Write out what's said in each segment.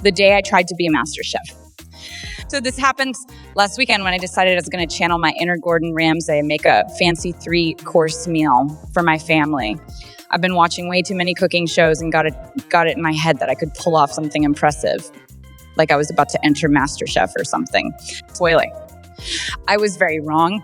the day I tried to be a master chef. So this happened last weekend when I decided I was going to channel my inner Gordon Ramsay and make a fancy 3-course meal for my family. I've been watching way too many cooking shows and got it in my head that I could pull off something impressive, like I was about to enter MasterChef or something. Spoiler. I was very wrong.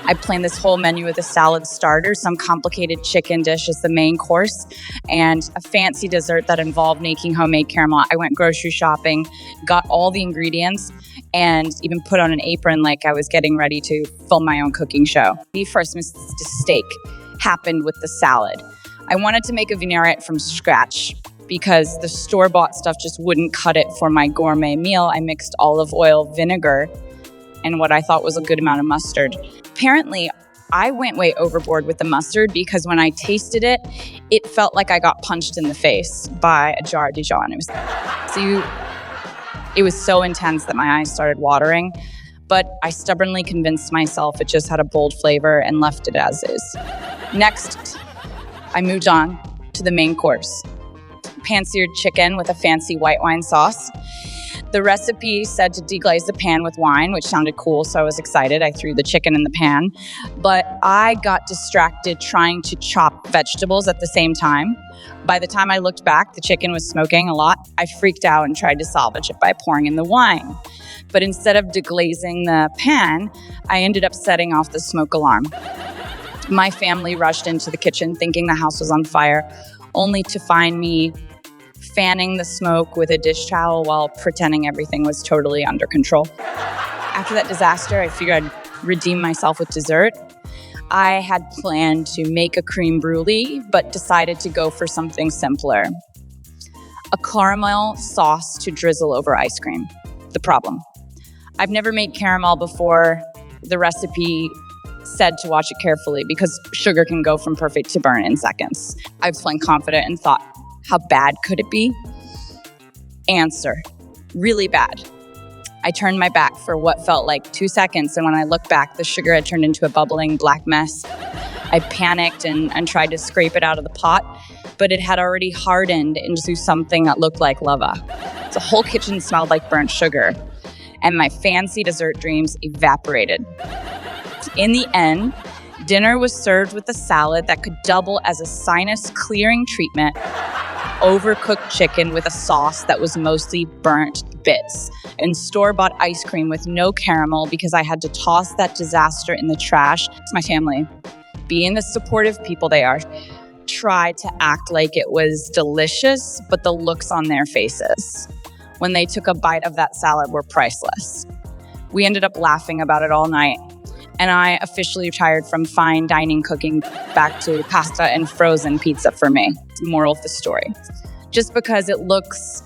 I planned this whole menu with a salad starter, some complicated chicken dish as the main course, and a fancy dessert that involved making homemade caramel. I went grocery shopping, got all the ingredients, and even put on an apron like I was getting ready to film my own cooking show. The first mistake happened with the salad. I wanted to make a vinaigrette from scratch because the store-bought stuff just wouldn't cut it for my gourmet meal. I mixed olive oil, vinegar, and what I thought was a good amount of mustard. Apparently, I went way overboard with the mustard because when I tasted it, it felt like I got punched in the face by a jar of Dijon. It was so intense that my eyes started watering, but I stubbornly convinced myself it just had a bold flavor and left it as is. Next, I moved on to the main course. Pan-seared chicken with a fancy white wine sauce. The recipe said to deglaze the pan with wine, which sounded cool, so I was excited. I threw the chicken in the pan, but I got distracted trying to chop vegetables at the same time. By the time I looked back, the chicken was smoking a lot. I freaked out and tried to salvage it by pouring in the wine. But instead of deglazing the pan, I ended up setting off the smoke alarm. My family rushed into the kitchen thinking the house was on fire, only to find me fanning the smoke with a dish towel while pretending everything was totally under control. After that disaster, I figured I'd redeem myself with dessert. I had planned to make a creme brulee, but decided to go for something simpler. A caramel sauce to drizzle over ice cream. The problem: I've never made caramel before. The recipe said to watch it carefully because sugar can go from perfect to burn in seconds. I was feeling confident and thought, how bad could it be? Answer: really bad. I turned my back for what felt like 2 seconds, and when I looked back, the sugar had turned into a bubbling black mess. I panicked and tried to scrape it out of the pot, but it had already hardened into something that looked like lava. The whole kitchen smelled like burnt sugar, and my fancy dessert dreams evaporated. In the end, dinner was served with a salad that could double as a sinus-clearing treatment, overcooked chicken with a sauce that was mostly burnt bits, and store-bought ice cream with no caramel because I had to toss that disaster in the trash. My family, being the supportive people they are, tried to act like it was delicious, but the looks on their faces when they took a bite of that salad were priceless. We ended up laughing about it all night, and I officially retired from fine dining cooking back to pasta and frozen pizza for me. Moral of the story: just because it looks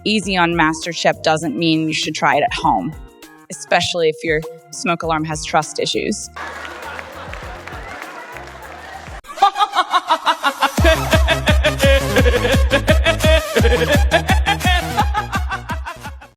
easy on MasterChef doesn't mean you should try it at home, especially if your smoke alarm has trust issues.